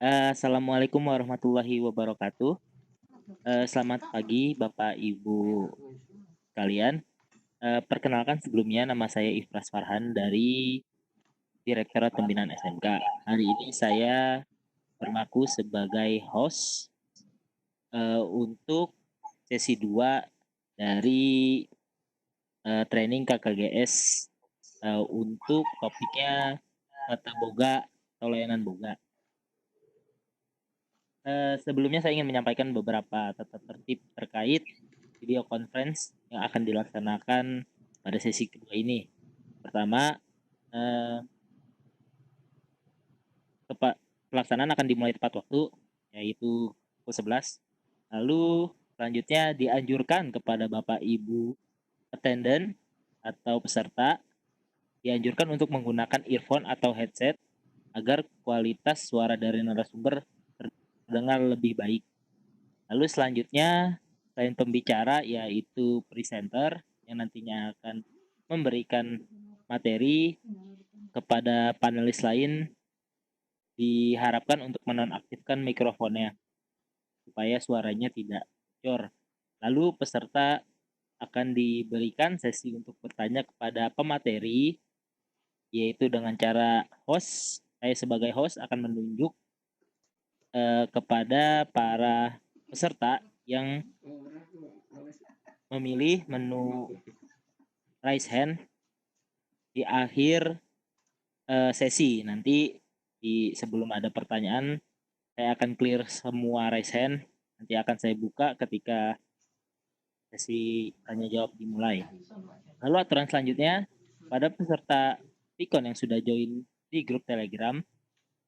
Assalamualaikum warahmatullahi wabarakatuh. Selamat pagi Bapak Ibu sekalian. Perkenalkan sebelumnya nama saya Ifras Farhan dari Direktorat Pembinaan SMK. Hari ini saya berlaku sebagai host untuk sesi 2 dari training KKGS untuk topiknya tata boga atau layanan boga. Sebelumnya saya ingin menyampaikan beberapa tata tertib terkait video conference yang akan dilaksanakan pada sesi kedua ini. Pertama, eh, pelaksanaan akan dimulai tepat waktu, yaitu pukul 11. Lalu selanjutnya dianjurkan kepada Bapak Ibu attendant atau peserta, dianjurkan untuk menggunakan earphone atau headset agar kualitas suara dari narasumber terdengar lebih baik. Lalu selanjutnya, selain pembicara yaitu presenter yang nantinya akan memberikan materi kepada panelis lain, diharapkan untuk menonaktifkan mikrofonnya supaya suaranya tidak bocor. Lalu peserta akan diberikan sesi untuk bertanya kepada pemateri, yaitu dengan cara saya sebagai host akan menunjuk kepada para peserta yang memilih menu raise hand di akhir sesi. Nanti sebelum ada pertanyaan, saya akan clear semua raise hand. Nanti akan saya buka ketika sesi tanya jawab dimulai. Lalu aturan selanjutnya, pada peserta Pikon yang sudah join di grup Telegram,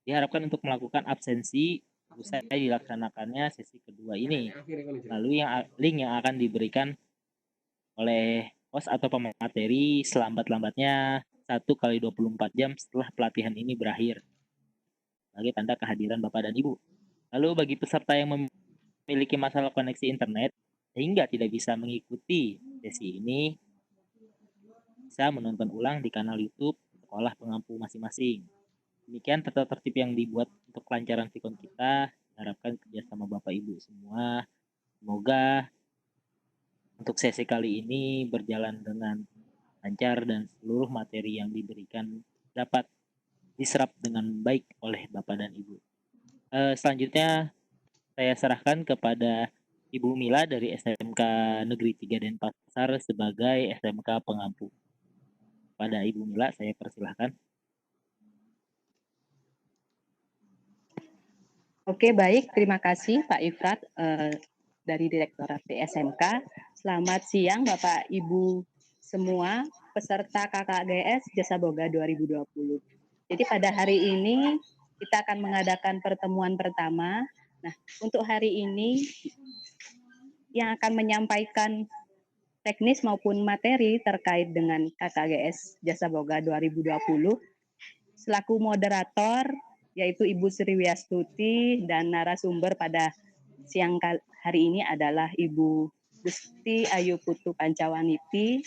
diharapkan untuk melakukan absensi usai dilaksanakannya sesi kedua ini. Lalu link yang akan diberikan oleh host atau pemateri selambat-lambatnya 1 kali 24 jam setelah pelatihan ini berakhir, sebagai tanda kehadiran Bapak dan Ibu. Lalu bagi peserta yang memiliki masalah koneksi internet sehingga tidak bisa mengikuti sesi ini, bisa menonton ulang di kanal YouTube sekolah pengampu masing-masing. Demikian tata tertib yang dibuat untuk kelancaran Vikon kita. Harapkan kerjasama Bapak Ibu semua. Semoga untuk sesi kali ini berjalan dengan lancar dan seluruh materi yang diberikan dapat diserap dengan baik oleh Bapak dan Ibu. Selanjutnya saya serahkan kepada Ibu Mila dari SMK Negeri 3 Denpasar sebagai SMK pengampu. Pada Ibu Mila saya persilahkan. Oke, baik. Terima kasih Pak Ifrat dari Direktorat PSMK. Selamat siang Bapak Ibu semua peserta KKGS Jasa Boga 2020. Jadi pada hari ini kita akan mengadakan pertemuan pertama. Nah, untuk hari ini yang akan menyampaikan teknis maupun materi terkait dengan KKGS Jasa Boga 2020 selaku moderator yaitu Ibu Sri Wiastuti dan narasumber pada siang hari ini adalah Ibu Gusti Ayu Putu Pancawanipi.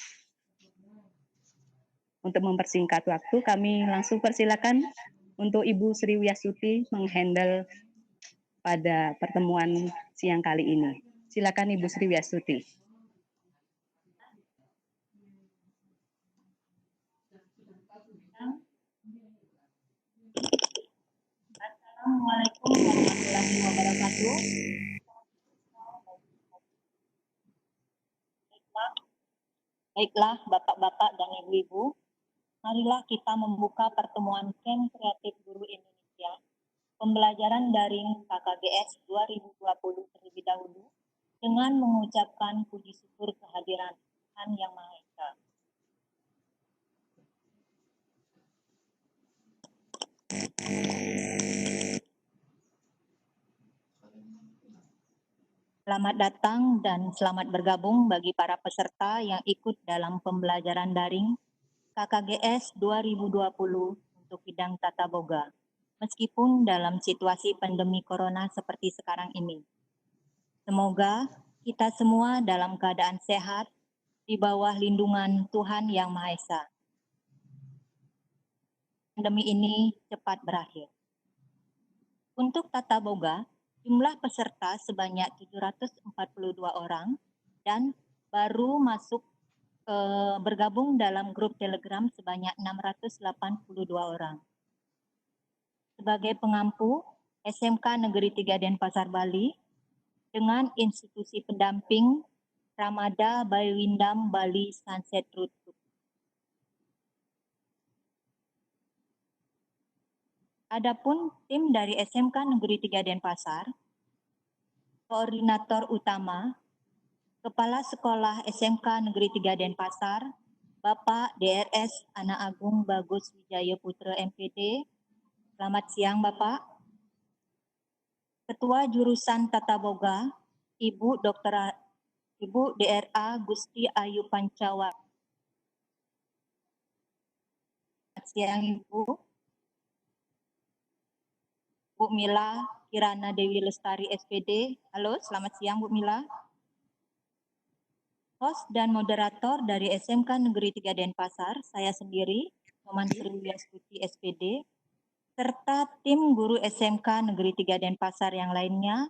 Untuk mempersingkat waktu, kami langsung persilakan untuk Ibu Sri Wiastuti menghandle pada pertemuan siang kali ini. Silakan Ibu Sri Wiastuti. Assalamualaikum warahmatullahi wabarakatuh. Baiklah, Bapak-Bapak dan Ibu-Ibu, marilah kita membuka pertemuan Camp Kreatif Guru Indonesia, pembelajaran daring KKGS 2020 terlebih dahulu, dengan mengucapkan puji syukur kehadiran Tuhan Yang Maha Esa. Selamat datang dan selamat bergabung bagi para peserta yang ikut dalam pembelajaran daring KKGS 2020 untuk bidang tata boga, meskipun dalam situasi pandemi corona seperti sekarang ini. Semoga kita semua dalam keadaan sehat di bawah lindungan Tuhan Yang Maha Esa. Pandemi ini cepat berakhir. Untuk tata boga, jumlah peserta sebanyak 742 orang dan baru masuk bergabung dalam grup Telegram sebanyak 682 orang. Sebagai pengampu, SMK Negeri 3 Denpasar, Bali dengan institusi pendamping Ramada Baiwindam Bali Sunset Route. Adapun tim dari SMK Negeri 3 Denpasar, koordinator utama, Kepala Sekolah SMK Negeri 3 Denpasar, Bapak DRS Anak Agung Bagus Wijaya Putra MPD. Selamat siang Bapak. Ketua Jurusan Tata Boga, Ibu DRA Gusti Ayu Pancawa. Selamat siang Ibu. Bu Mila Kirana Dewi Lestari SPD. Halo, selamat siang Bu Mila. Host dan moderator dari SMK Negeri 3 Denpasar, saya sendiri, Maman Sriwiyastuti SPD, serta tim guru SMK Negeri 3 Denpasar yang lainnya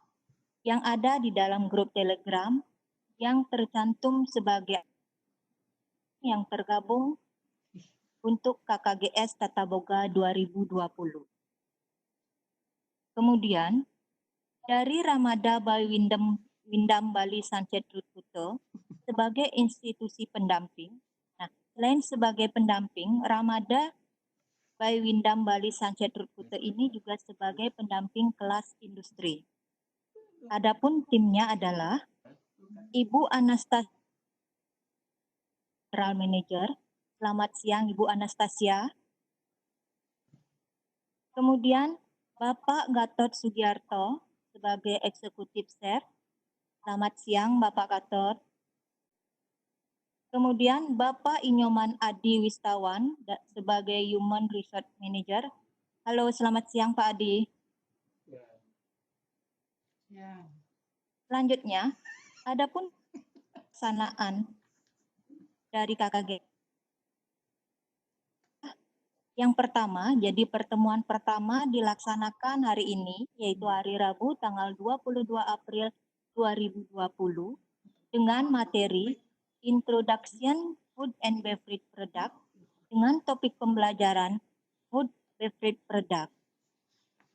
yang ada di dalam grup Telegram yang tercantum sebagai yang tergabung untuk KKGS Tata Boga 2020. Kemudian, dari Ramada Baiwindam Bali Sunset Route Kuta sebagai institusi pendamping. Nah, selain sebagai pendamping, Ramada Baiwindam Bali Sunset Route Kuta ini juga sebagai pendamping kelas industri. Adapun timnya adalah Ibu Anastasia, General Manager. Selamat siang Ibu Anastasia. Kemudian Bapak Gatot Sugiarto sebagai Eksekutif Chef. Selamat siang Bapak Gatot. Kemudian Bapak Inyoman Adi Wistawan sebagai Human Resource Manager. Halo, selamat siang Pak Adi. Selanjutnya, adapun pelaksanaan dari KKG. Yang pertama, jadi pertemuan pertama dilaksanakan hari ini, yaitu hari Rabu tanggal 22 April 2020 dengan materi Introduction Food and Beverage Product dengan topik pembelajaran Food Beverage Product.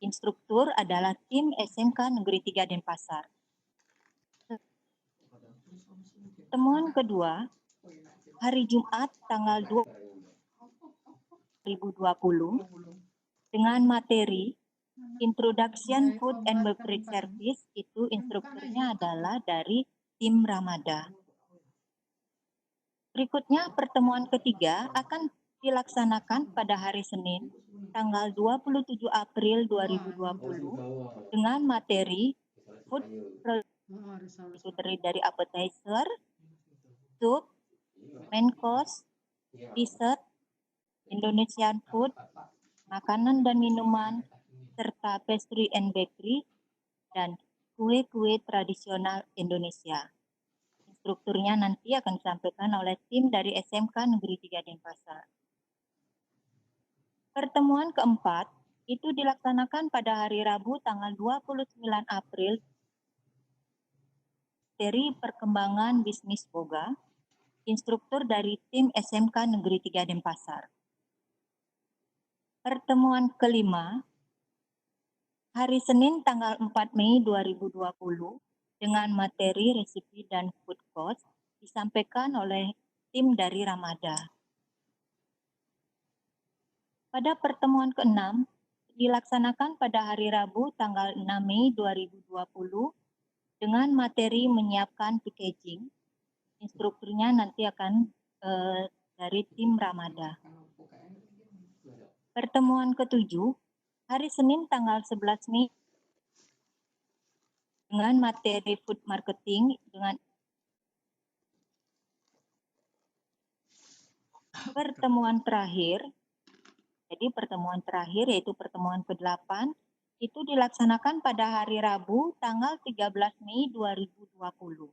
Instruktur adalah tim SMK Negeri 3 Denpasar. Pertemuan kedua, hari Jumat tanggal 2020 dengan materi Introduction Food and Beverage Service, itu instrukturnya adalah dari tim Ramada. Berikutnya pertemuan ketiga akan dilaksanakan pada hari Senin tanggal 27 April 2020 dengan materi food itu terdiri dari appetizer, soup, main course, dessert, Indonesian food, makanan dan minuman, serta pastry and bakery, dan kue-kue tradisional Indonesia. Instrukturnya nanti akan disampaikan oleh tim dari SMK Negeri 3 Denpasar. Pertemuan keempat itu dilaksanakan pada hari Rabu tanggal 29 April dari perkembangan bisnis boga, instruktur dari tim SMK Negeri 3 Denpasar. Pertemuan kelima, hari Senin tanggal 4 Mei 2020 dengan materi resipi dan food cost disampaikan oleh tim dari Ramada. Pada pertemuan keenam, dilaksanakan pada hari Rabu tanggal 6 Mei 2020 dengan materi menyiapkan packaging. Instrukturnya nanti akan dari tim Ramada. Pertemuan ketujuh, hari Senin tanggal 11 Mei dengan materi food marketing dengan pertemuan terakhir. Jadi pertemuan terakhir yaitu pertemuan ke-8 itu dilaksanakan pada hari Rabu tanggal 13 Mei 2020.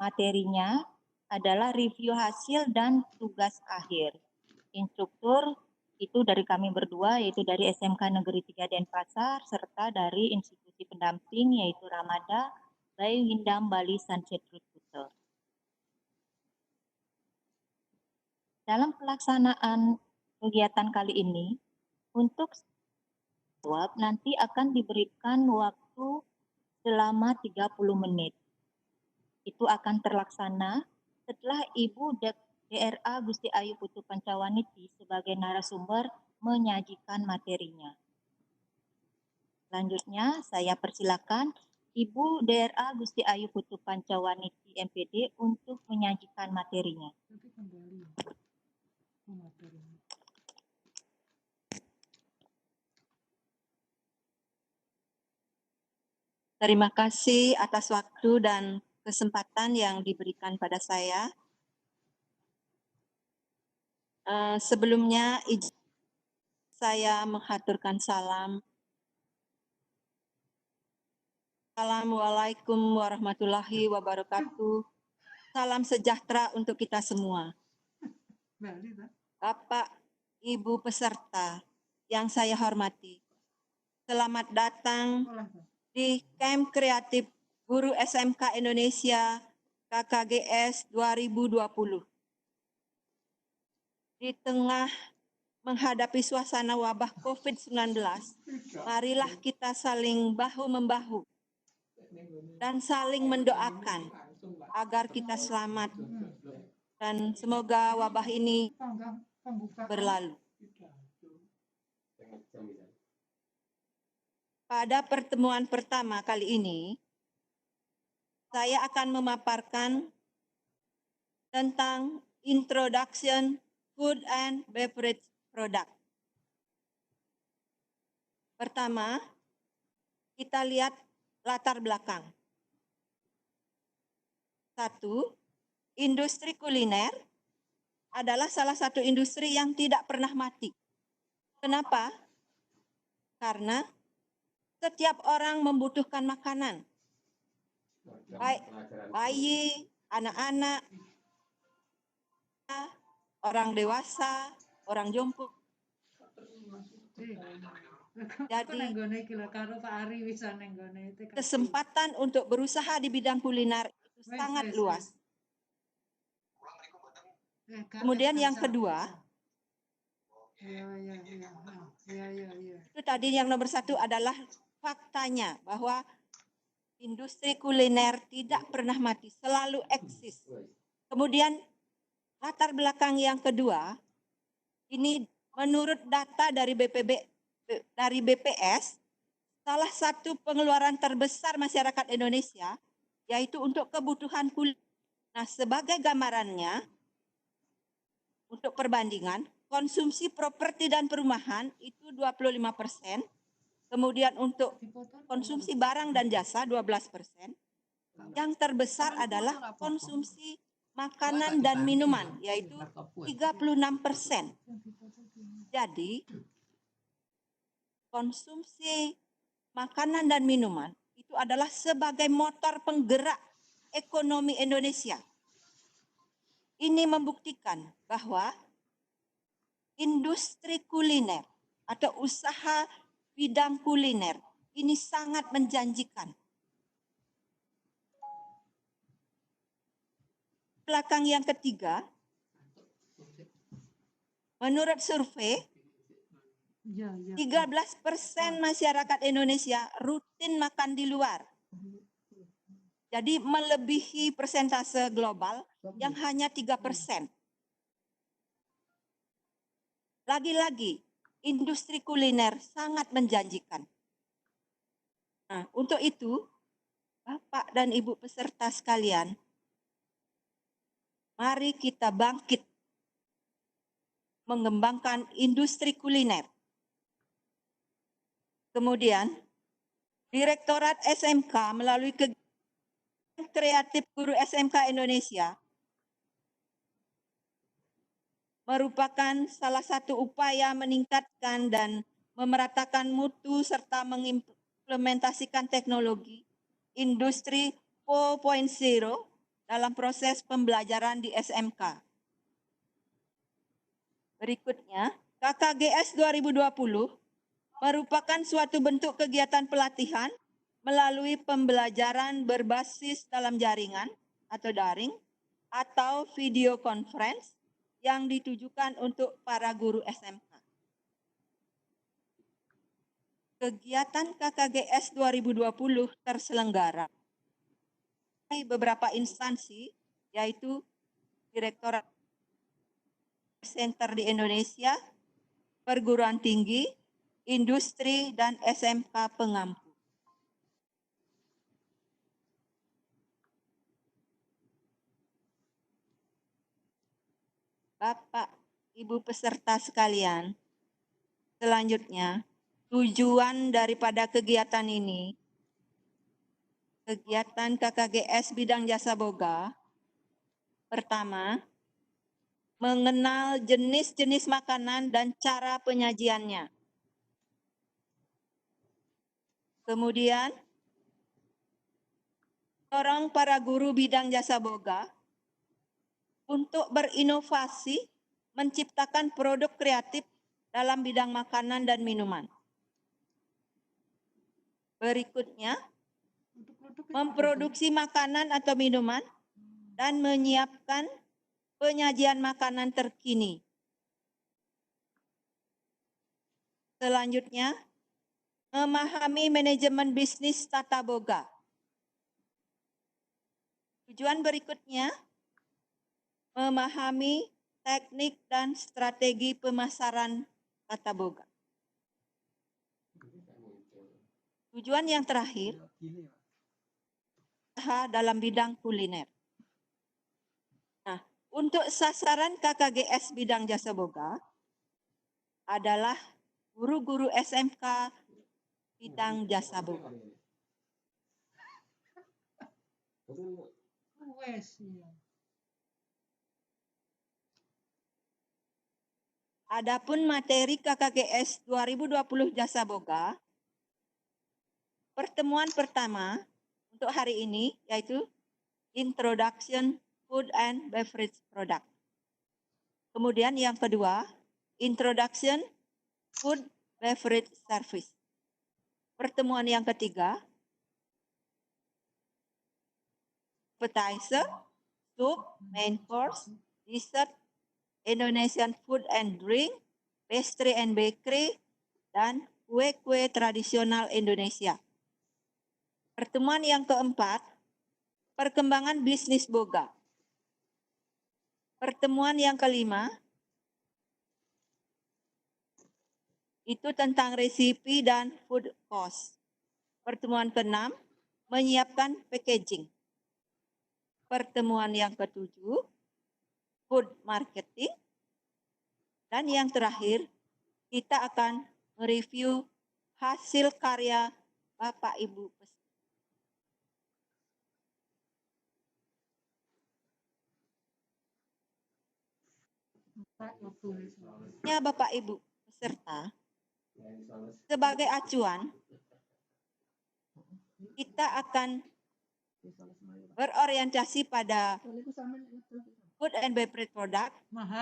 Materinya adalah review hasil dan tugas akhir. Instruktur Itu dari kami berdua, yaitu dari SMK Negeri 3 Denpasar, serta dari institusi pendamping, yaitu Ramada, Bayu Windam, Bali Sunset Recruiter. Dalam pelaksanaan kegiatan kali ini, untuk jawab nanti akan diberikan waktu selama 30 menit. Itu akan terlaksana setelah Ibu DRA Gusti Ayu Putu Pancawaniti sebagai narasumber menyajikan materinya. Selanjutnya saya persilakan Ibu DRA Gusti Ayu Putu Pancawaniti MPD untuk menyajikan materinya. Terima kasih atas waktu dan kesempatan yang diberikan pada saya. Sebelumnya saya menghaturkan salam. Assalamualaikum warahmatullahi wabarakatuh. Salam sejahtera untuk kita semua. Bapak, Ibu peserta yang saya hormati, selamat datang di Camp Kreatif Guru SMK Indonesia KKGS 2020. Di tengah menghadapi suasana wabah COVID-19, marilah kita saling bahu-membahu dan saling mendoakan agar kita selamat dan semoga wabah ini berlalu. Pada pertemuan pertama kali ini, saya akan memaparkan tentang Introduction Food and Beverage Product. Pertama, kita lihat latar belakang. 1. Industri kuliner adalah salah satu industri yang tidak pernah mati. Kenapa? Karena setiap orang membutuhkan makanan. Baik bayi, anak-anak, orang dewasa, orang jompo. Jadi kesempatan untuk berusaha di bidang kuliner itu sangat luas. Kemudian yang kedua, itu tadi yang nomor 1 adalah faktanya bahwa industri kuliner tidak pernah mati, selalu eksis. Kemudian latar belakang yang kedua, ini menurut data dari BPS, salah satu pengeluaran terbesar masyarakat Indonesia yaitu untuk kebutuhan kuliner. Nah, sebagai gambarannya, untuk perbandingan, konsumsi properti dan perumahan itu 25%, kemudian untuk konsumsi barang dan jasa 12%, yang terbesar adalah konsumsi makanan dan minuman, yaitu 36%. Jadi, konsumsi makanan dan minuman itu adalah sebagai motor penggerak ekonomi Indonesia. Ini membuktikan bahwa industri kuliner atau usaha bidang kuliner ini sangat menjanjikan. Belakang yang ketiga, menurut survei, 13% masyarakat Indonesia rutin makan di luar. Jadi melebihi persentase global yang hanya 3%. Lagi-lagi, industri kuliner sangat menjanjikan. Nah, untuk itu, Bapak dan Ibu peserta sekalian, mari kita bangkit mengembangkan industri kuliner. Kemudian, Direktorat SMK melalui kegiatan Kreatif Guru SMK Indonesia merupakan salah satu upaya meningkatkan dan memeratakan mutu serta mengimplementasikan teknologi industri 4.0 dalam proses pembelajaran di SMK. Berikutnya KKGS 2020 merupakan suatu bentuk kegiatan pelatihan melalui pembelajaran berbasis dalam jaringan atau daring atau video conference yang ditujukan untuk para guru SMK. Kegiatan KKGS 2020 terselenggara di beberapa instansi, yaitu Direktorat Center di Indonesia, perguruan tinggi, industri, dan SMK pengampu. Bapak, Ibu peserta sekalian, selanjutnya tujuan daripada kegiatan ini, kegiatan KKGS bidang jasa boga, pertama, mengenal jenis-jenis makanan dan cara penyajiannya. Kemudian, dorong para guru bidang jasa boga untuk berinovasi menciptakan produk kreatif dalam bidang makanan dan minuman. Berikutnya, memproduksi makanan atau minuman dan menyiapkan penyajian makanan terkini. Selanjutnya, memahami manajemen bisnis tata boga. Tujuan berikutnya, memahami teknik dan strategi pemasaran tata boga. Tujuan yang terakhir, usaha dalam bidang kuliner. Nah, untuk sasaran KKGS bidang jasa boga adalah guru-guru SMK bidang jasa boga. Adapun materi KKGS 2020 jasa boga, pertemuan pertama untuk hari ini yaitu Introduction Food and Beverage Product. Kemudian yang kedua, Introduction Food Beverage Service. Pertemuan yang ketiga, appetizer, soup, main course, dessert, Indonesian food and drink, pastry and bakery, dan kue-kue tradisional Indonesia. Pertemuan yang keempat, perkembangan bisnis boga. Pertemuan yang kelima, itu tentang resipi dan food cost. Pertemuan keenam, menyiapkan packaging. Pertemuan yang ketujuh, food marketing. Dan yang terakhir, kita akan mereview hasil karya Bapak Ibu peserta. Bapak Ibu peserta, sebagai acuan, kita akan berorientasi pada food and beverage product,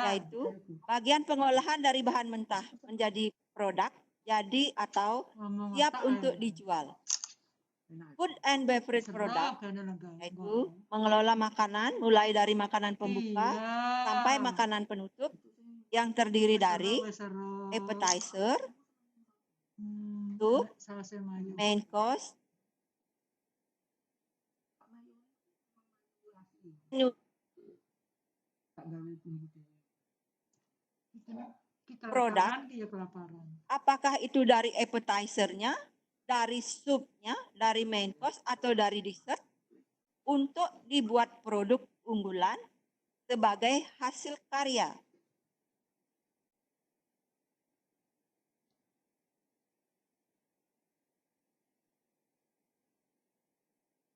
yaitu bagian pengolahan dari bahan mentah menjadi produk, jadi atau siap untuk dijual. Food and beverage product, yaitu mengelola makanan mulai dari makanan pembuka sampai makanan penutup yang terdiri dari appetizer, soup, main course, produk, apakah itu dari appetizer-nya, dari supnya, dari main course, atau dari dessert, untuk dibuat produk unggulan sebagai hasil karya.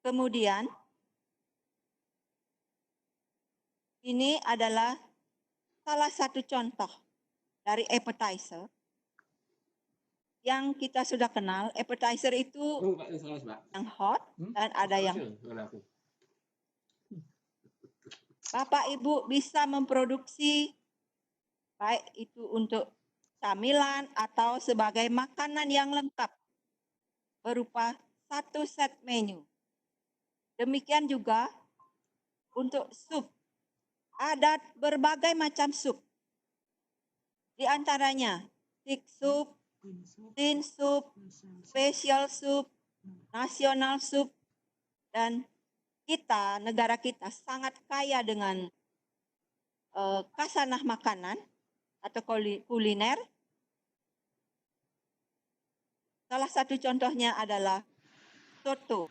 Kemudian, ini adalah salah satu contoh dari appetizer yang kita sudah kenal. Appetizer itu yang hot dan ada yang Bapak Ibu bisa memproduksi baik itu untuk camilan, atau sebagai makanan yang lengkap berupa satu set menu. Demikian juga untuk sup. Ada berbagai macam sup. Di antaranya thick soup, thin soup, special soup, national soup, dan kita, negara kita sangat kaya dengan kasanah makanan atau kuliner. Salah satu contohnya adalah soto.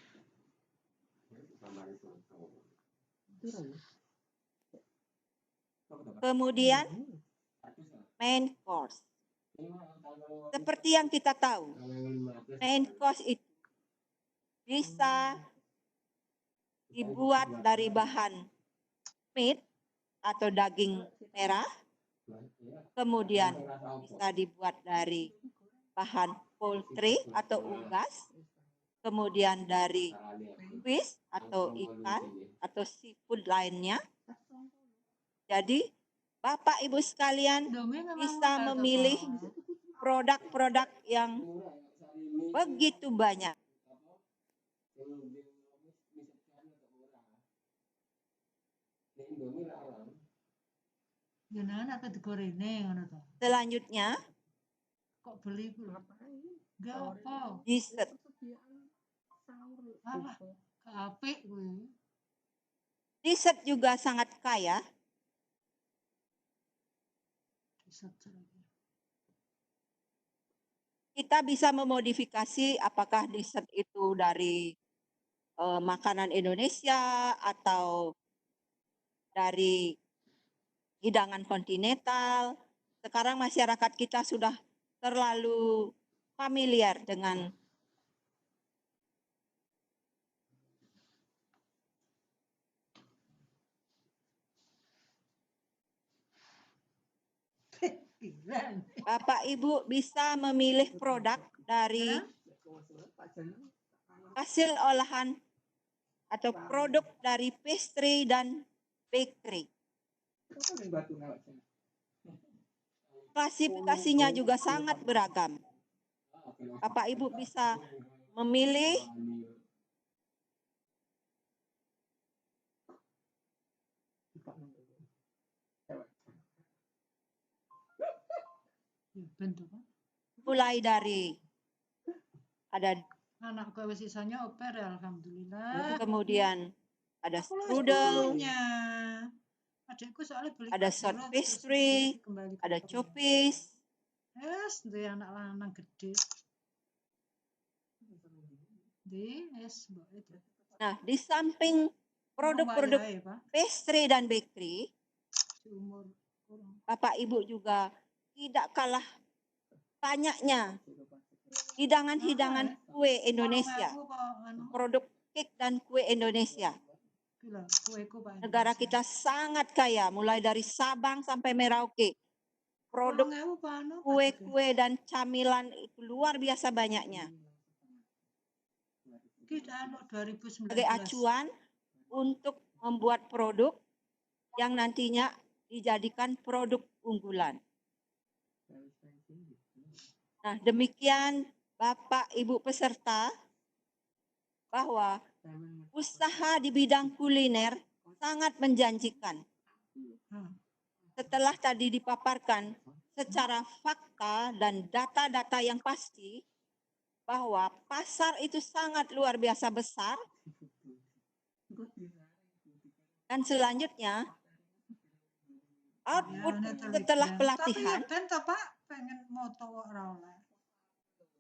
Kemudian main course. Seperti yang kita tahu, main course itu bisa dibuat dari bahan meat atau daging merah, kemudian bisa dibuat dari bahan poultry atau unggas, kemudian dari fish atau ikan atau seafood lainnya. Jadi Bapak Ibu sekalian bisa memilih produk-produk yang begitu banyak. Selanjutnya, kok beli enggak apa dessert. apik kuwi. Dessert juga sangat kaya. Kita bisa memodifikasi apakah dessert itu dari makanan Indonesia atau dari hidangan kontinental. Sekarang masyarakat kita sudah terlalu familiar dengan Bapak Ibu bisa memilih produk dari hasil olahan atau produk dari pastry dan bakery. Klasifikasinya juga sangat beragam. Bapak Ibu bisa memilih mulai dari ada anak gue sisanya oper ya, alhamdulillah. kemudian ada strudel, adikku soalnya beli ada short pastry, ada choppies. Yes, dia anak lanang gede. Nah, di samping produk-produk pastry dan bakery, Bapak Ibu juga tidak kalah banyaknya hidangan-hidangan kue Indonesia, produk cake dan kue Indonesia. Negara kita sangat kaya, mulai dari Sabang sampai Merauke. Produk kue-kue dan camilan itu luar biasa banyaknya. Sebagai acuan untuk membuat produk yang nantinya dijadikan produk unggulan. Nah, demikian Bapak Ibu peserta, bahwa usaha di bidang kuliner sangat menjanjikan. Setelah tadi dipaparkan secara fakta dan data-data yang pasti, bahwa pasar itu sangat luar biasa besar. Dan selanjutnya, output setelah pelatihan,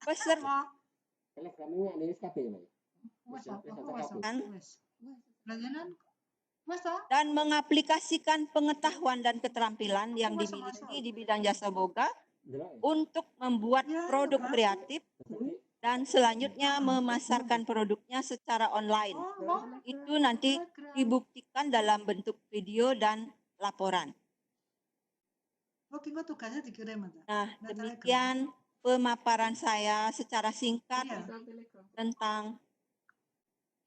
peserta dan mengaplikasikan pengetahuan dan keterampilan yang dimiliki di bidang jasa boga untuk membuat produk kreatif dan selanjutnya memasarkan produknya secara online. Itu nanti dibuktikan dalam bentuk video dan laporan. Nah, demikian pemaparan saya secara singkat tentang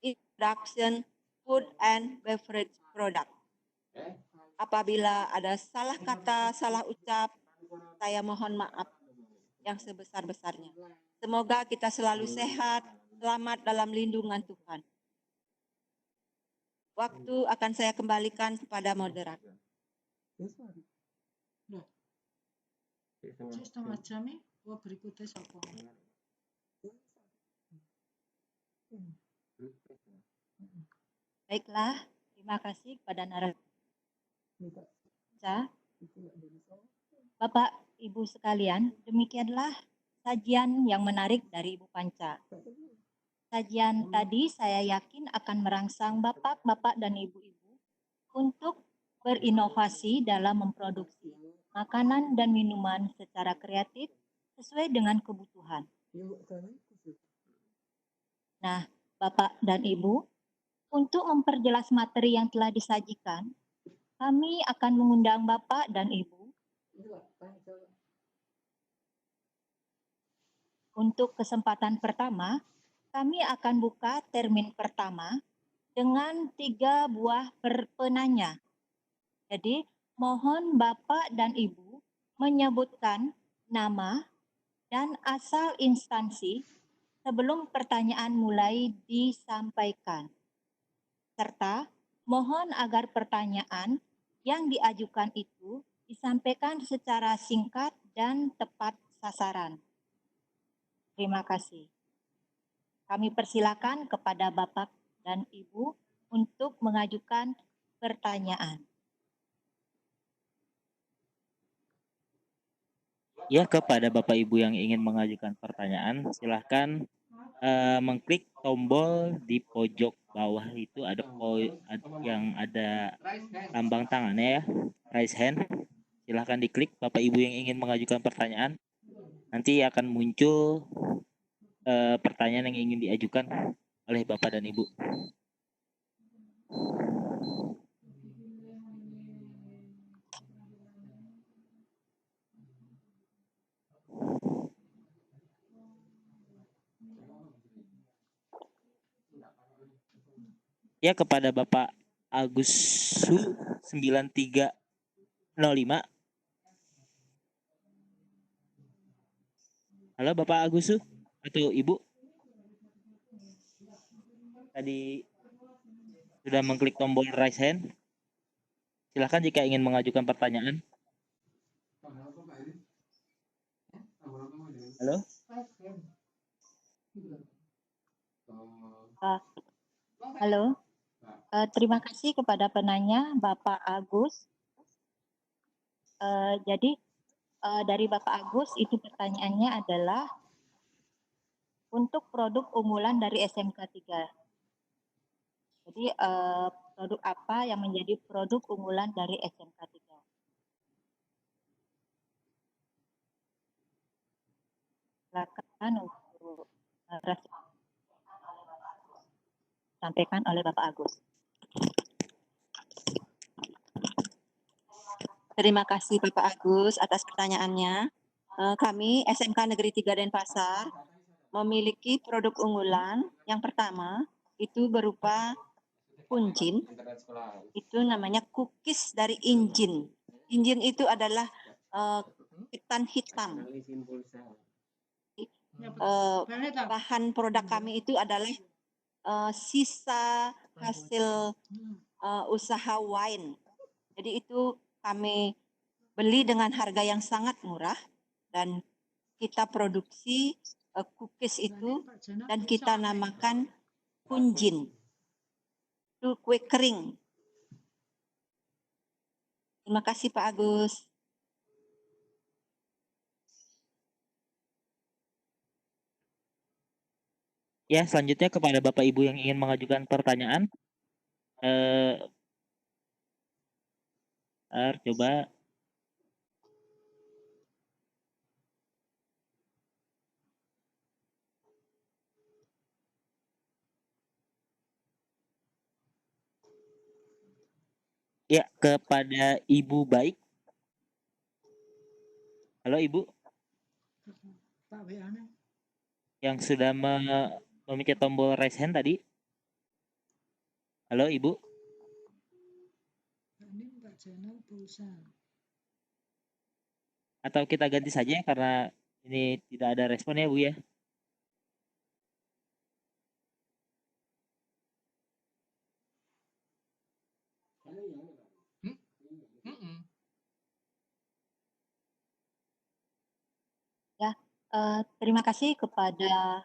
introduction food and beverage product. Apabila ada salah kata, salah ucap, saya mohon maaf. yang sebesar-besarnya. Semoga kita selalu sehat, selamat dalam lindungan Tuhan. Waktu akan saya kembalikan kepada moderator. Cek setengah jam nih. Wah berikutnya siapa? Baiklah, terima kasih kepada narasumber. Bapak, Ibu sekalian, demikianlah sajian yang menarik dari Ibu Panca. Sajian tadi saya yakin akan merangsang bapak-bapak dan ibu-ibu untuk berinovasi dalam memproduksi makanan dan minuman secara kreatif sesuai dengan kebutuhan. Nah, Bapak dan Ibu, untuk memperjelas materi yang telah disajikan, kami akan mengundang Bapak dan Ibu untuk kesempatan pertama. Kami akan buka termin pertama dengan 3 buah penanya. Jadi, mohon Bapak dan Ibu menyebutkan nama dan asal instansi sebelum pertanyaan mulai disampaikan. Serta mohon agar pertanyaan yang diajukan itu disampaikan secara singkat dan tepat sasaran. Terima kasih. Kami persilakan kepada Bapak dan Ibu untuk mengajukan pertanyaan. Ya, kepada Bapak Ibu yang ingin mengajukan pertanyaan, silahkan mengklik tombol di pojok bawah itu ada yang ada lambang tangannya ya, raise hand. Silahkan diklik Bapak Ibu yang ingin mengajukan pertanyaan. Nanti akan muncul pertanyaan yang ingin diajukan oleh Bapak dan Ibu. Ya, kepada Bapak Agus Su 9305. Halo Bapak Agus Su atau Ibu? Tadi sudah mengklik tombol raise hand. Silahkan jika ingin mengajukan pertanyaan. Halo? Halo, terima kasih kepada penanya Bapak Agus. Jadi dari Bapak Agus itu pertanyaannya adalah untuk produk unggulan dari SMK 3. Jadi produk apa yang menjadi produk unggulan dari SMK 3? Silakan untuk sampaikan oleh Bapak Agus. Terima kasih Bapak Agus atas pertanyaannya. Kami SMK Negeri 3 Denpasar memiliki produk unggulan. Yang pertama itu berupa kuncin, itu namanya cookies dari Injin. Injin itu adalah ketan hitam. Bahan produk kami itu adalah sisa hasil usaha wine. Jadi itu kami beli dengan harga yang sangat murah dan kita produksi cookies itu dan kita namakan kunjin. Itu kue kering. Terima kasih Pak Agus. Ya, selanjutnya kepada Bapak Ibu yang ingin mengajukan pertanyaan. Coba. Ya, kepada Ibu Baik. Halo Ibu. Yang sudah memencet tombol raise hand tadi. Halo Ibu. Atau kita ganti saja karena Ini tidak ada respon ya Bu ya. Terima kasih kepada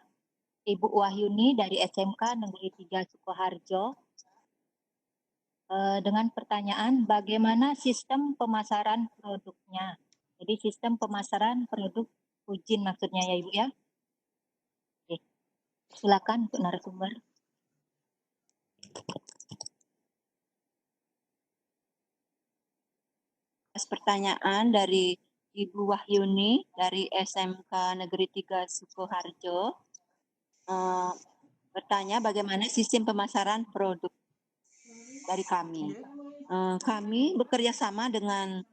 Ibu Wahyuni dari SMK Negeri 3 Sukoharjo dengan pertanyaan bagaimana sistem pemasaran produknya. Jadi sistem pemasaran produk Fujin maksudnya ya Ibu ya. Oke, silakan untuk narasumber. Pertanyaan dari Ibu Wahyuni dari SMK Negeri 3 Sukoharjo. Bertanya bagaimana sistem pemasaran produk dari kami. Kami bekerja sama dengan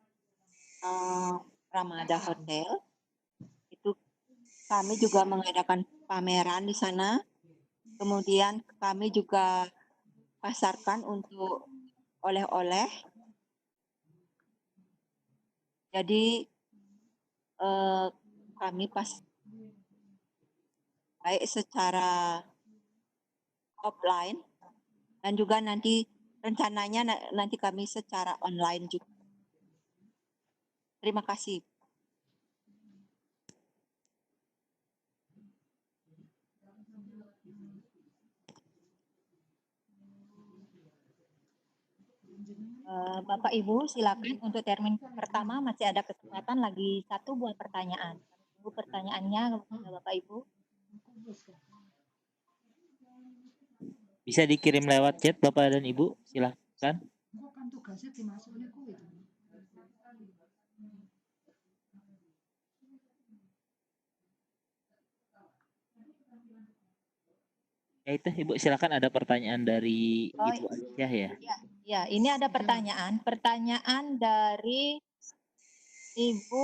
Ramada Hotel. Itu kami juga mengadakan pameran di sana. Kemudian kami juga pasarkan untuk oleh-oleh. Jadi kami baik secara offline dan juga nanti rencananya nanti kami secara online juga. Terima kasih. Bapak Ibu silakan untuk termin pertama masih ada kesempatan lagi 1 buat pertanyaan. Tunggu pertanyaannya Bapak Ibu. Bisa dikirim lewat chat Bapak dan Ibu, silahkan. Kok kan tugasnya dimasukin kuwi. Ya itu Ibu silakan, ada pertanyaan dari Oh, Ibu Aisyah ya. Ya, ini ada pertanyaan. Pertanyaan dari Ibu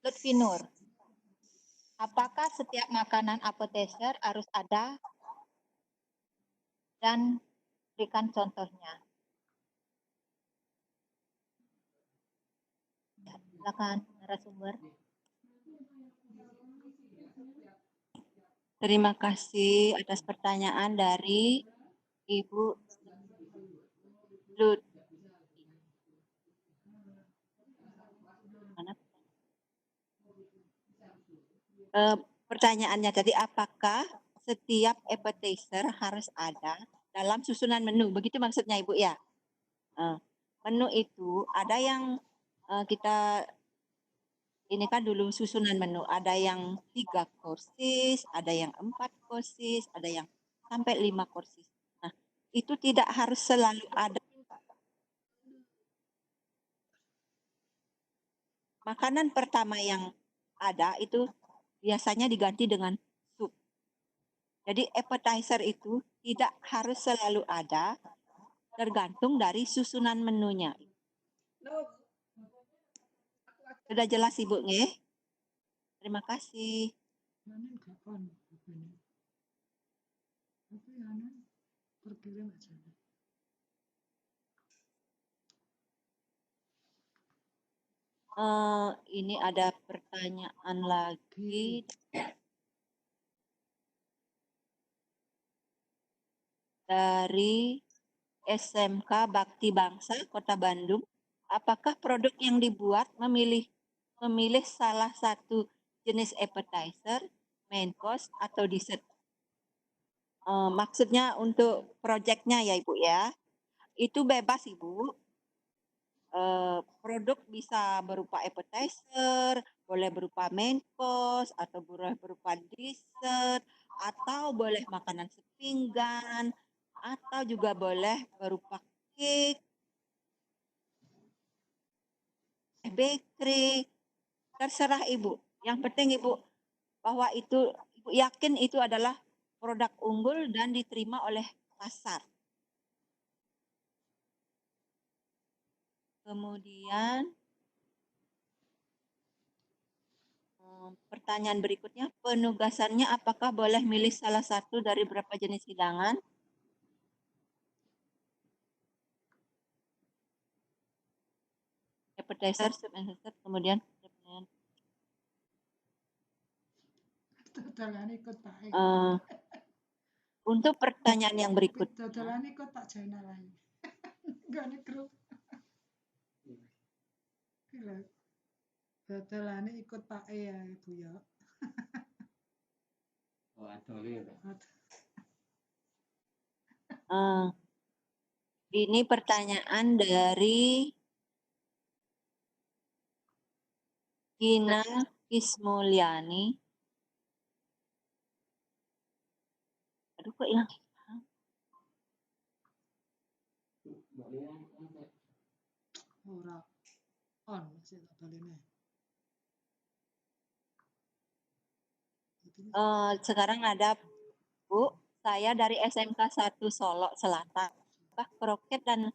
Lutfinur. Apakah setiap makanan appetizer harus ada dan berikan contohnya? Ya, silakan narasumber. Terima kasih atas pertanyaan dari Ibu Lut. Pertanyaannya tadi, apakah setiap appetizer harus ada dalam susunan menu? Begitu maksudnya Ibu ya? Menu itu ada yang kita ini kan dulu susunan menu, ada yang 3 courses, ada yang 4 courses, ada yang sampai 5 courses. Nah, itu tidak harus selalu ada. Makanan pertama yang ada itu biasanya diganti dengan sup. Jadi appetizer itu tidak harus selalu ada, tergantung dari susunan menunya. Sudah jelas Ibu nggih? Terima kasih. Yanen kapan ini? Tapi Yanen terkirim aja. Ini ada pertanyaan lagi dari SMK Bakti Bangsa Kota Bandung. Apakah produk yang dibuat memilih salah satu jenis appetizer, main course atau dessert? Maksudnya untuk proyeknya ya Ibu ya. Itu bebas Ibu. Produk bisa berupa appetizer, boleh berupa main course, atau boleh berupa dessert, atau boleh makanan sepinggan, atau juga boleh berupa cake, bakery, terserah Ibu. Yang penting Ibu bahwa itu Ibu yakin itu adalah produk unggul dan diterima oleh pasar. Kemudian pertanyaan berikutnya, penugasannya apakah boleh milih salah satu dari berapa jenis hidangan? Appetizer, soup and dessert, kemudian Dodolan ikut Pak E. Untuk pertanyaan yang berikutnya, Dodolan ikut Pak Jainal ae. Enggak nih grup. Gila. Dodolan ikut Pak E ya Bu ya. Oh, adole. ini pertanyaan dari Gina Ismulyani. Aduh kok hilang. Ora on sih dodolannya. Sekarang ada Bu, saya dari SMK 1 Solo Selatan. Apakah kroket dan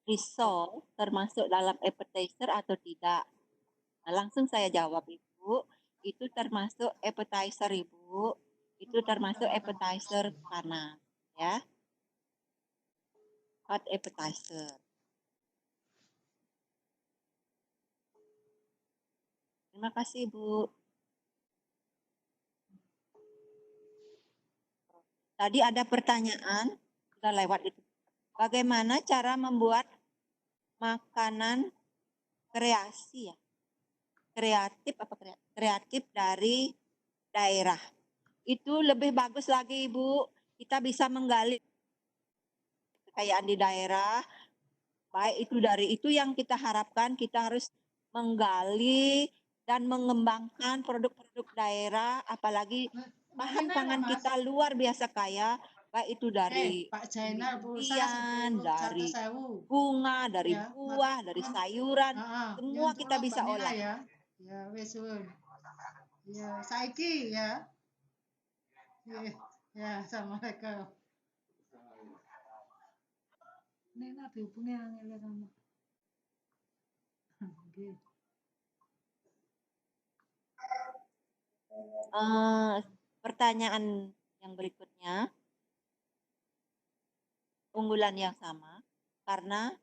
risol termasuk dalam appetizer atau tidak? Nah, langsung saya jawab Ibu, itu termasuk appetizer Ibu, itu termasuk appetizer panas ya. Hot appetizer. Terima kasih Bu. Tadi ada pertanyaan, sudah lewat itu. Bagaimana cara membuat makanan kreasi ya? Kreatif dari daerah. Itu lebih bagus lagi Ibu. Kita bisa menggali kekayaan di daerah. Baik itu dari itu yang kita harapkan, kita harus menggali dan mengembangkan produk-produk daerah, apalagi bahan pangan kita luar biasa kaya, baik itu dari Pak Jainal pulsa umbi-umbian, 10 dari 100.000. bunga, dari Ya, buah, dari sayuran, semua yang kita tulung bisa Mbak Nina olah. ya. Ya wis suwun. Ya, saiki ya. Ya, assalamualaikum. Nina dihubungi angel sama. Nggih. Pertanyaan yang berikutnya, unggulan yang sama, karena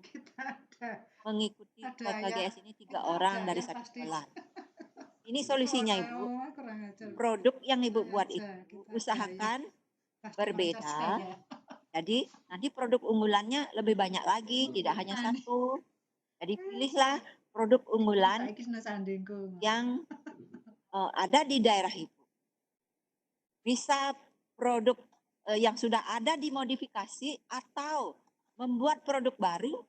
Kita ada mengikuti ayah. KKGS ini 3 Kita orang ada dari ayah satu pasti. sekolah. Ini solusinya Ibu. Oh, kurang ajar. Produk yang Ibu Kurang buat ajar. itu Kita ada usahakan Pasti berbeda. Manchester ya. Jadi nanti produk unggulannya lebih banyak lagi, tidak hanya satu. Jadi pilihlah produk unggulan Saiki seneng sandingku. yang ada di daerah Ibu. Bisa produk yang sudah ada dimodifikasi atau membuat produk baru,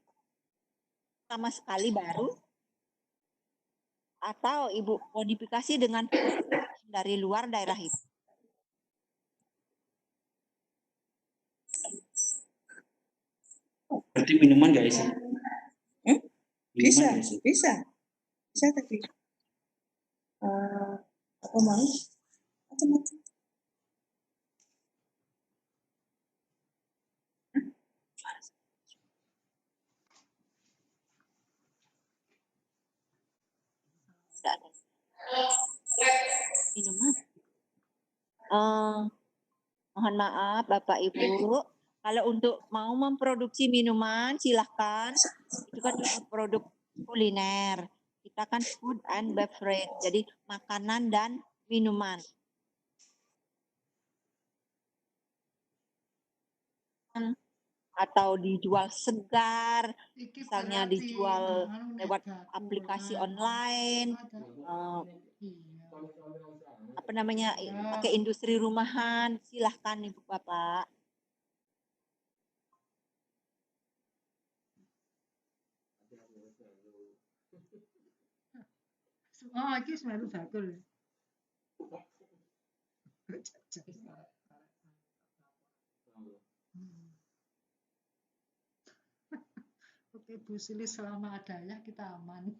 sama sekali baru, atau Ibu modifikasi dengan dari luar daerah Ibu. Berarti minuman nggak isi? Bisa, Minuman nggak isi? bisa, bisa tapi apa mau macam-macam. Tidak ada. Minuman. Mohon maaf Bapak Ibu, kalau untuk mau memproduksi minuman silahkan, itu kan produk kuliner, kita kan food and beverage, jadi makanan dan minuman. Atau dijual segar, misalnya dijual lewat aplikasi online, apa namanya, pakai industri rumahan, silahkan Ibu Bapak. Oh, iki melu bakul. Oke, Bu Sili, selama ada ya kita aman.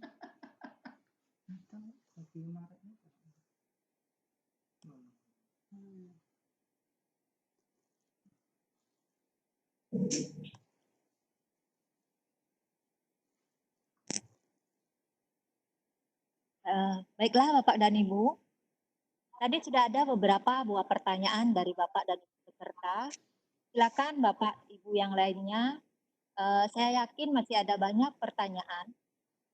Baiklah Bapak dan Ibu, tadi sudah ada beberapa buah pertanyaan dari Bapak dan Ibu peserta. Silakan Bapak Ibu yang lainnya, saya yakin masih ada banyak pertanyaan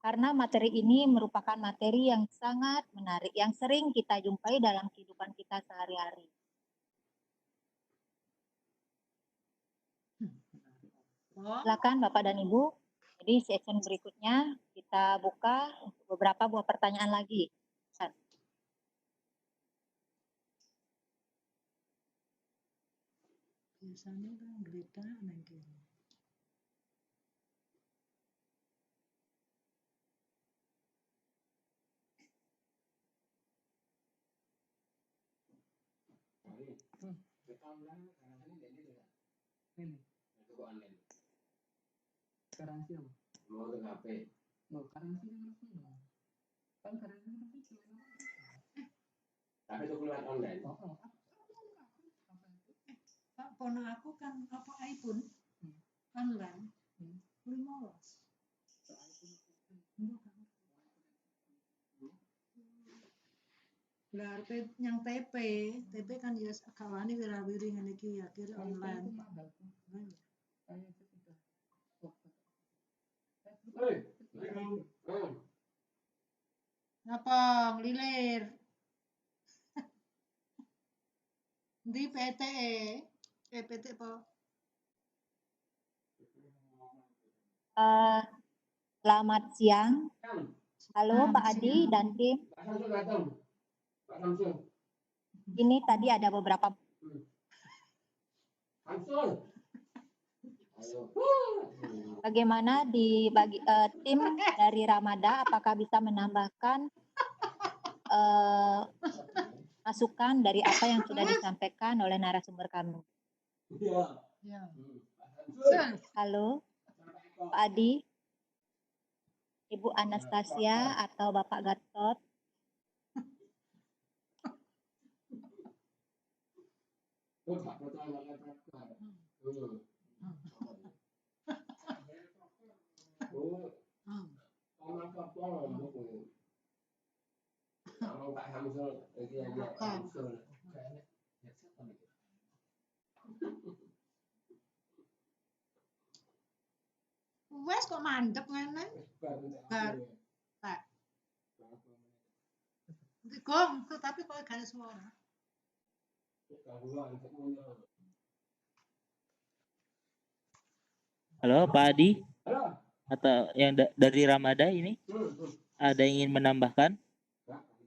karena materi ini merupakan materi yang sangat menarik, yang sering kita jumpai dalam kehidupan kita sehari-hari. Oh, Silakan Bapak dan Ibu. Jadi session berikutnya kita buka untuk beberapa buah pertanyaan lagi. biasanya kan geledah nang kene. Garansi apa? Mau ke HP. Mau garansi kan garansi tapi itu keluar online. Pak pono aku kan apa iPhone online 15. Lah yang TP kan ya kawane wirawiri ngene iki ya kira online. Apa nglilir? Di PTE, PT apa? Selamat siang. Halo Pak Adi dan tim. Ini tadi ada beberapa. Bagaimana tim dari Ramada, apakah bisa menambahkan masukan dari apa yang sudah disampaikan oleh narasumber kami? Ya. Halo Pak Adi, Ibu Anastasia atau Bapak Gatot? Wes kok mandek ngene? Bar. Pak. Gong, tapi kok gak ada suara. Halo Pak Adi atau yang dari Ramada ini ada yang ingin menambahkan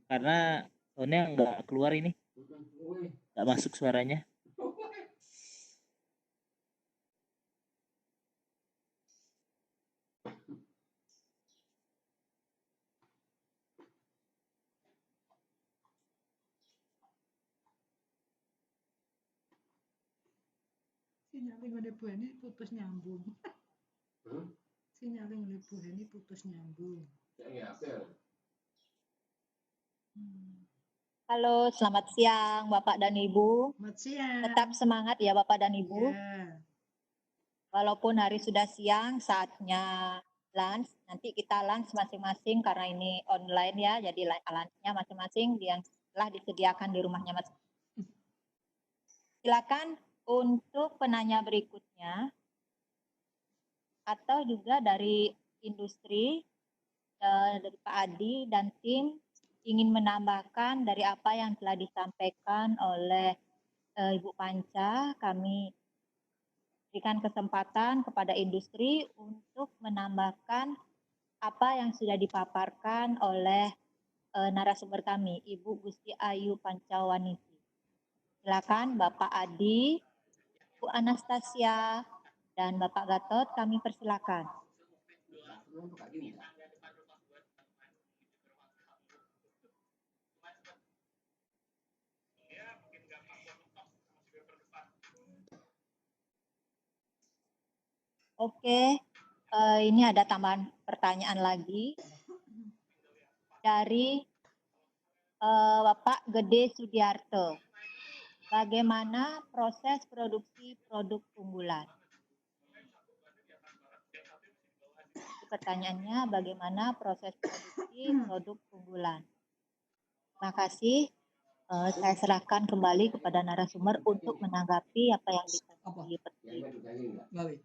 karena soalnya nggak keluar ini, nggak masuk suaranya. Sinyal ngene Bu ini putus nyambung. Sinyal ngene Bu ini putus nyambung. Halo, selamat siang Bapak dan Ibu. Selamat siang. Tetap semangat ya Bapak dan Ibu. Ya. Walaupun hari sudah siang, saatnya lunch. Nanti kita lunch masing-masing karena ini online ya, jadi lunchnya masing-masing yang telah disediakan di rumahnya masing-masing. Silakan untuk penanya berikutnya atau juga dari industri, dari Pak Adi dan tim ingin menambahkan dari apa yang telah disampaikan oleh Ibu Panca. Kami berikan kesempatan kepada industri untuk menambahkan apa yang sudah dipaparkan oleh narasumber kami, Ibu Gusti Ayu Pancawaniti. Silakan Bapak Adi, Bu Anastasia, dan Bapak Gatot, kami persilakan. Oke, ini ada tambahan pertanyaan lagi dari Bapak Gede Sudiarto. Bagaimana proses produksi produk unggulan? Pertanyaannya, bagaimana proses produksi produk unggulan? Terima kasih. Saya serahkan kembali kepada narasumber untuk menanggapi apa yang dipertimbangkan.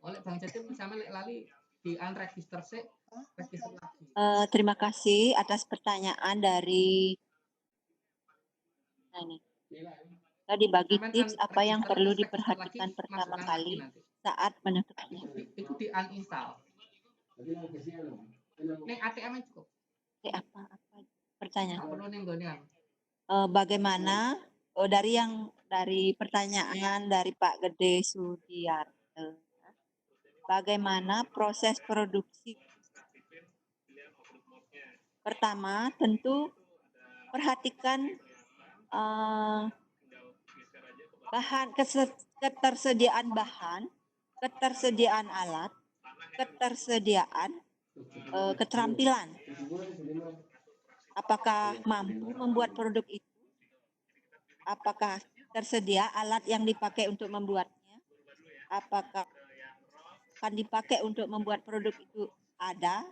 Oleh Bang Jatim sama lek lali di unregister sih, register lagi. Terima kasih atas pertanyaan dari nah ini. Tadi bagi Sampean tips apa yang register, perlu terus register diperhatikan lagi, pertama masukkan kali lagi nanti. saat menentukannya. Itu di uninstall. Neng ATM -nya cukup. Oke, apa pertanyaan? Nggak perlu neng gonian. Bagaimana dari pertanyaan dari Pak Gede Sudiarto, bagaimana proses produksi? Pertama, tentu perhatikan ketersediaan bahan, ketersediaan alat, ketersediaan keterampilan. Apakah mampu membuat produk itu? Apakah tersedia alat yang dipakai untuk membuatnya? Apakah akan dipakai untuk membuat produk itu ada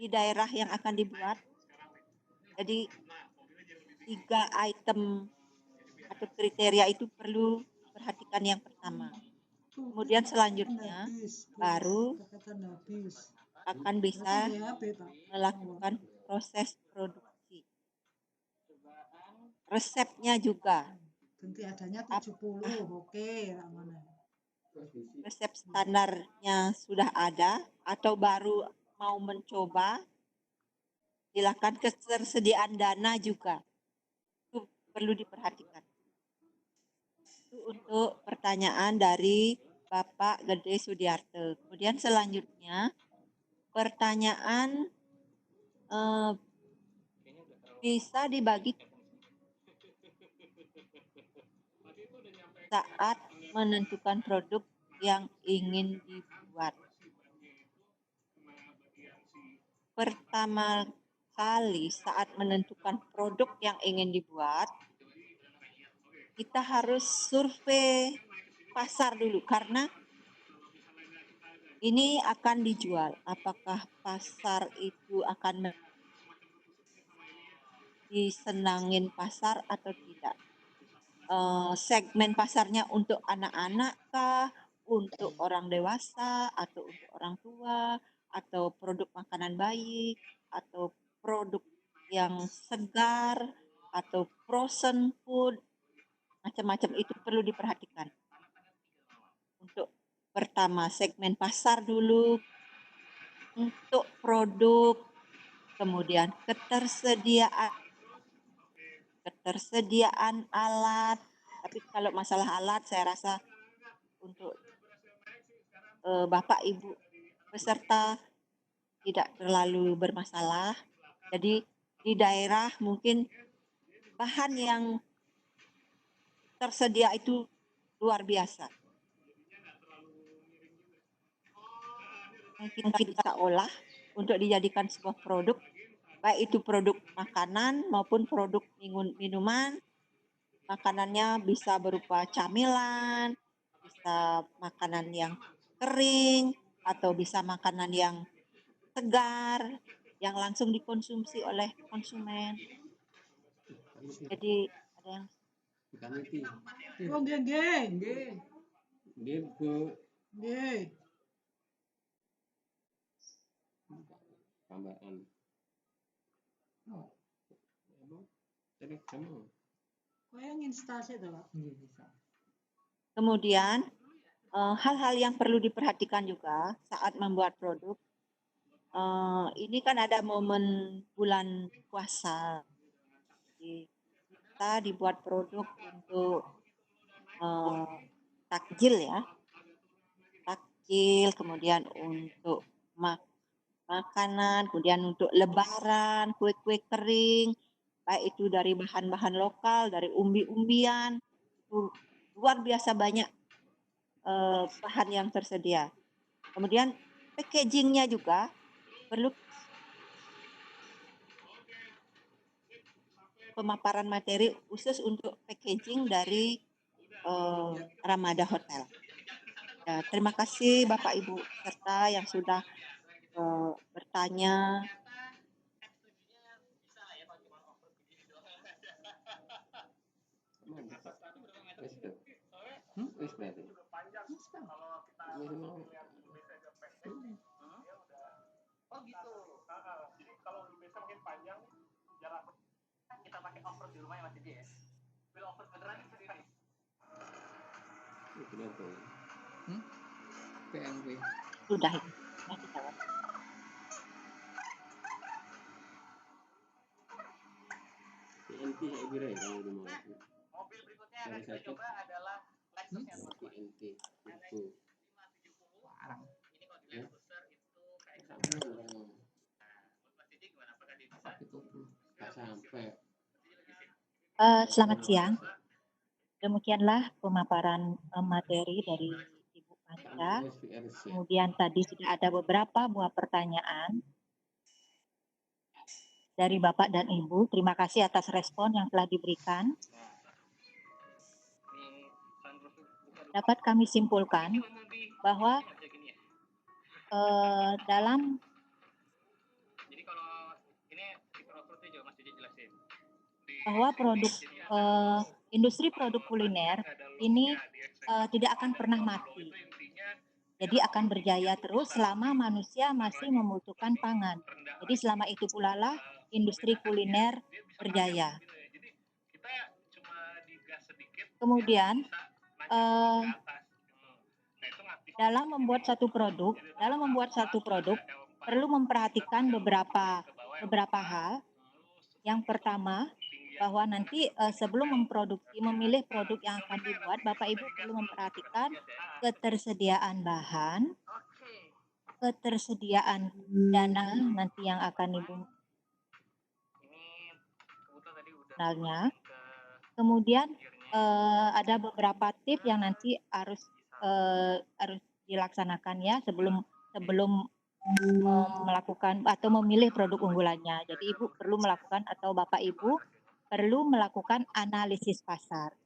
di daerah yang akan dibuat? Jadi 3 item atau kriteria itu perlu diperhatikan yang pertama. Kemudian selanjutnya baru akan bisa melakukan proses produksi. Resepnya juga. Ganti adanya 70, oke, mana? Resep standarnya sudah ada atau baru mau mencoba, silakan. Ketersediaan dana juga itu perlu diperhatikan. Itu untuk pertanyaan dari Bapak Gede Sudiarto. Kemudian selanjutnya pertanyaan bisa dibagi saat menentukan produk yang ingin dibuat. Pertama kali saat menentukan produk yang ingin dibuat, kita harus survei pasar dulu karena ini akan dijual. Apakah pasar itu akan disenangin pasar atau tidak? Segmen pasarnya untuk anak-anak kah, untuk orang dewasa, atau untuk orang tua, atau produk makanan bayi, atau produk yang segar, atau frozen food, macam-macam itu perlu diperhatikan. Untuk pertama segmen pasar dulu, untuk produk, kemudian ketersediaan alat. Tapi kalau masalah alat saya rasa untuk Bapak Ibu peserta tidak terlalu bermasalah. Jadi di daerah mungkin bahan yang tersedia itu luar biasa. Yang kita bisa olah untuk dijadikan sebuah produk, baik itu produk makanan maupun produk minuman. Makanannya bisa berupa camilan, bisa makanan yang kering, atau bisa makanan yang segar, yang langsung dikonsumsi oleh konsumen. Jadi ada yang Oh, nggih. Nggih, Bu. Nggih. Tambahan. Oh. Jadi kamu. Kok yang install sih to, Pak? Kemudian hal-hal yang perlu diperhatikan juga saat membuat produk. Ini kan ada momen bulan puasa. Jadi, kita dibuat produk untuk takjil ya. Takjil, kemudian untuk makanan, kemudian untuk lebaran, kue-kue kering, baik itu dari bahan-bahan lokal, dari umbi-umbian, luar biasa banyak bahan yang tersedia. Kemudian packagingnya juga perlu pemaparan materi khusus untuk packaging dari Ramada Hotel. Ya, terima kasih Bapak Ibu peserta yang sudah bertanya. Oh gitu. Jadi kalau di BC mungkin panjang jarak kita pakai over di rumah ya Mas Didi ya. Bil over beneran sendiri. Itu apa? PMW. Sudah itu. Ya, dijawab. TNT saya kira ya kalau rumah. Mobil berikutnya yang akan kita coba adalah Lexus yang TNT. Itu. 570. Parang. Ini kalau di Land Cruiser itu kayak gitu. Mas Didi gimana? Apakah dia bisa? Itu nggak sampai. Selamat siang. Demikianlah pemaparan materi dari Ibu Panca. Kemudian tadi sudah ada beberapa buah pertanyaan dari Bapak dan Ibu. Terima kasih atas respon yang telah diberikan. Dapat kami simpulkan bahwa dalam bahwa produk industri produk kuliner ini tidak akan pernah mati. Jadi akan berjaya terus selama manusia masih membutuhkan pangan. Jadi selama itu pula lah industri kuliner berjaya. Kemudian dalam membuat satu produk perlu memperhatikan beberapa hal. Yang pertama, bahwa nanti sebelum memilih produk yang akan dibuat, Bapak Ibu perlu memperhatikan ketersediaan bahan, ketersediaan dana nanti yang akan dibutuhkan. Kemudian ada beberapa tips yang nanti harus dilaksanakan ya sebelum melakukan atau memilih produk unggulannya. Jadi Ibu perlu melakukan atau Bapak Ibu perlu melakukan analisis pasar.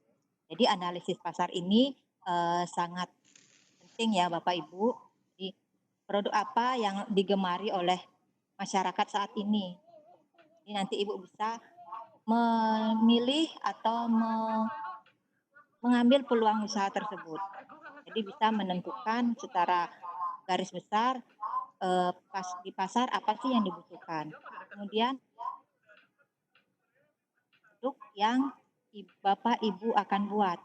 Jadi analisis pasar ini sangat penting ya Bapak Ibu. Jadi produk apa yang digemari oleh masyarakat saat ini. Jadi nanti Ibu bisa memilih atau mengambil peluang usaha tersebut. Jadi bisa menentukan secara garis besar di pasar apa sih yang dibutuhkan. Kemudian produk yang Bapak Ibu akan buat.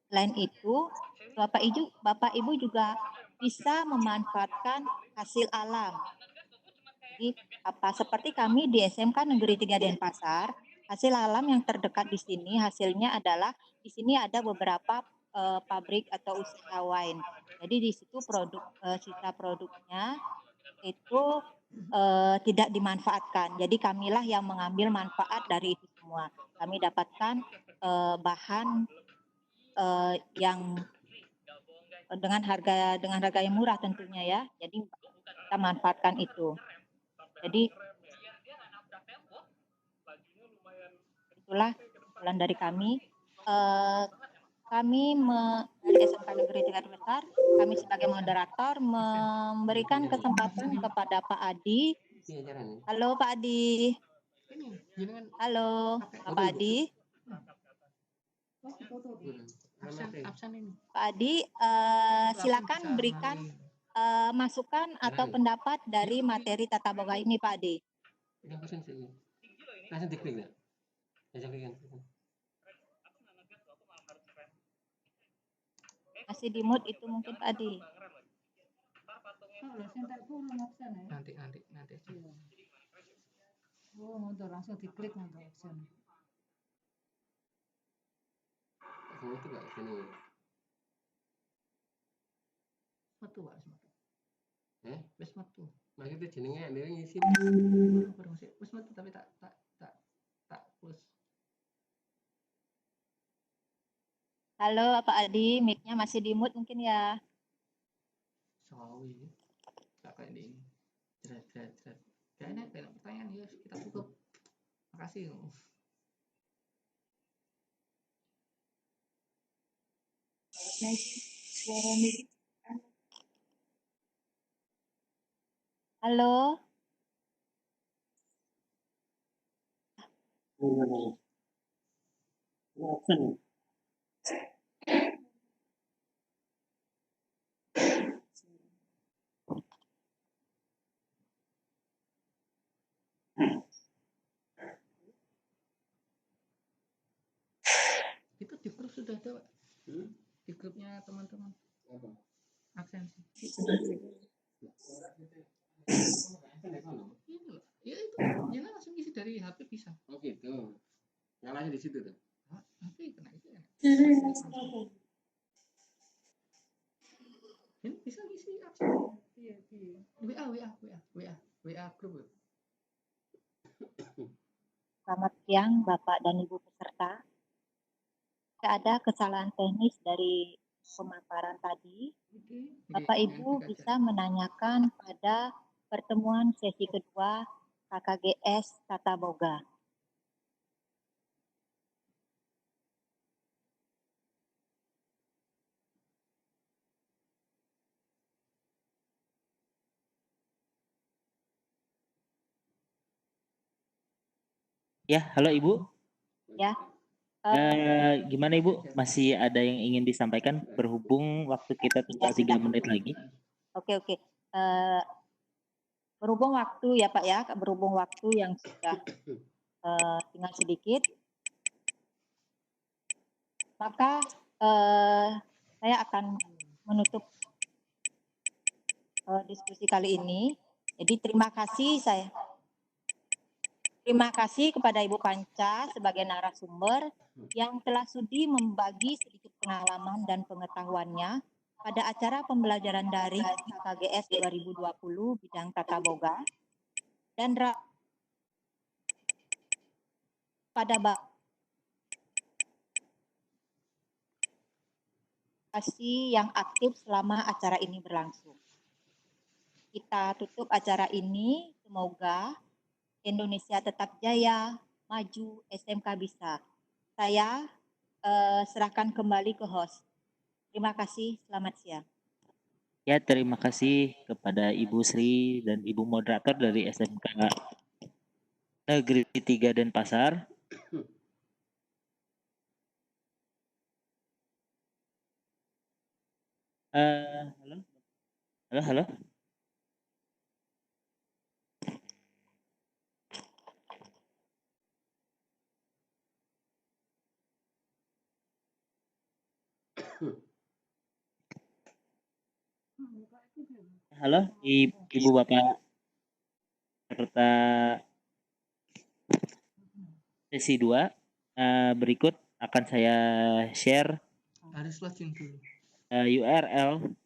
Selain itu, Bapak Ibu juga bisa memanfaatkan hasil alam. Jadi seperti kami di SMK Negeri 3 Denpasar, hasil alam yang terdekat di sini hasilnya adalah di sini ada beberapa pabrik atau usaha wine. Jadi di situ sisa produknya itu tidak dimanfaatkan. Jadi kamilah yang mengambil manfaat dari itu semua. Kami dapatkan bahan yang dengan harga yang murah tentunya ya. Jadi kita manfaatkan itu. Jadi itulah kesimpulan dari kami. Kami dari SMK Negeri 3 Denpasar, kami sebagai moderator memberikan kesempatan kepada Pak Adi. Halo Pak Adi. Halo Pak Adi. Pak Adi, silakan berikan masukan atau pendapat dari materi tata boga ini Pak Adi. Masih di mute itu mungkin Pak Adi. Nanti. Oh, untuk langsung diklik untuk option. Itu enggak sini. Metu, Pak, metu. Wis metu. Maksudnya jenenge ndek ngisi. Wis metu tapi tak push. Halo Pak Adi, mic-nya masih di mute mungkin ya. Sawi. Tak kayak ini. Jret. Kayaknya ada pertanyaan ya, kita tutup. Makasih. Halo. Itu di grup sudah ada, Pak. Di grupnya teman-teman. Apa? Absensi. Ini loh. Ya itu, yang langsung isi dari HP bisa. Oh gitu. Nyalahin di situ tuh. HP kena itu ya. Ini bisa ngisi absen. Iya, iya. WA grup. Selamat siang Bapak dan Ibu peserta. Jika ada kesalahan teknis dari pemaparan tadi, Bapak Ibu bisa menanyakan pada pertemuan sesi kedua KKGS Tata Boga. Ya, halo Ibu. Ya. Gimana Ibu? Masih ada yang ingin disampaikan berhubung waktu kita tinggal 3 menit lagi? Oke. Berhubung waktu ya Pak ya, berhubung waktu yang sudah tinggal sedikit, maka saya akan menutup diskusi kali ini. Jadi terima kasih kepada Ibu Panca sebagai narasumber yang telah sudi membagi sedikit pengalaman dan pengetahuannya pada acara pembelajaran daring KKGS 2020 bidang tata boga dan pada yang aktif selama acara ini berlangsung. Kita tutup acara ini, semoga Indonesia tetap jaya, maju, SMK bisa. Saya serahkan kembali ke host. Terima kasih, selamat siang. Ya, terima kasih kepada Ibu Sri dan Ibu moderator dari SMK Negeri 3 Denpasar. Halo. Halo, Ibu Bapak serta sesi 2. Berikut akan saya share Harus login dulu. URL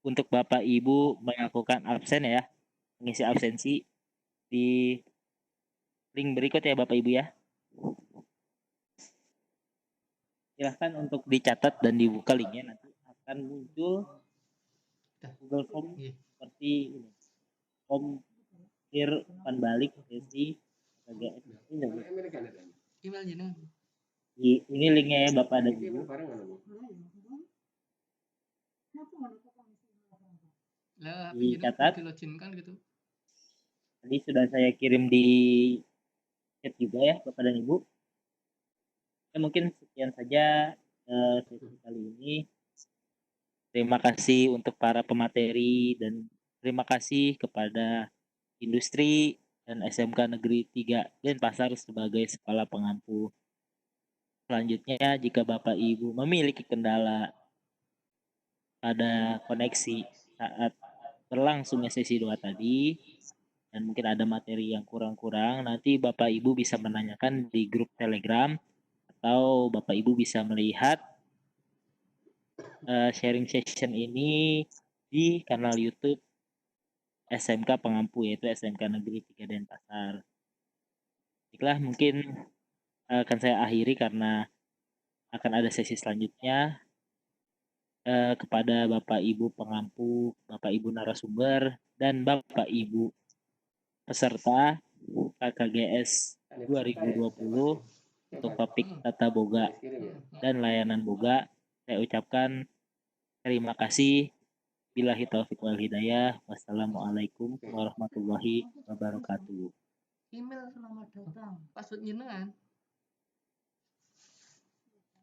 untuk Bapak Ibu melakukan absen ya, mengisi absensi di link berikut ya Bapak Ibu ya. Silahkan untuk dicatat dan dibuka linknya, nanti akan muncul Google Form seperti ini. Form pan balik sesi KKGS. Email jenengan. Ini linknya ya Bapak dan Ibu. Dicatat. Dilogin kan gitu. Tadi sudah saya kirim di chat juga ya Bapak dan Ibu. Ya, mungkin sekian saja sesi kali ini. Terima kasih untuk para pemateri dan terima kasih kepada industri dan SMK Negeri 3 Denpasar sebagai sekolah pengampu. Selanjutnya, jika Bapak Ibu memiliki kendala pada koneksi saat berlangsungnya sesi 2 tadi, dan mungkin ada materi yang kurang-kurang, nanti Bapak Ibu bisa menanyakan di grup Telegram, atau Bapak Ibu bisa melihat sharing session ini di kanal YouTube SMK Pengampu, yaitu SMK Negeri 3 Denpasar. Baiklah, mungkin akan saya akhiri karena akan ada sesi selanjutnya. Kepada Bapak Ibu pengampu, Bapak Ibu narasumber, dan Bapak Ibu peserta KKGS 2020 untuk topik tata boga dan layanan boga, saya ucapkan terima kasih. Billahi taufiq wal hidayah. Wassalamualaikum warahmatullahi wabarakatuh. Email selamat datang. Password jenengan.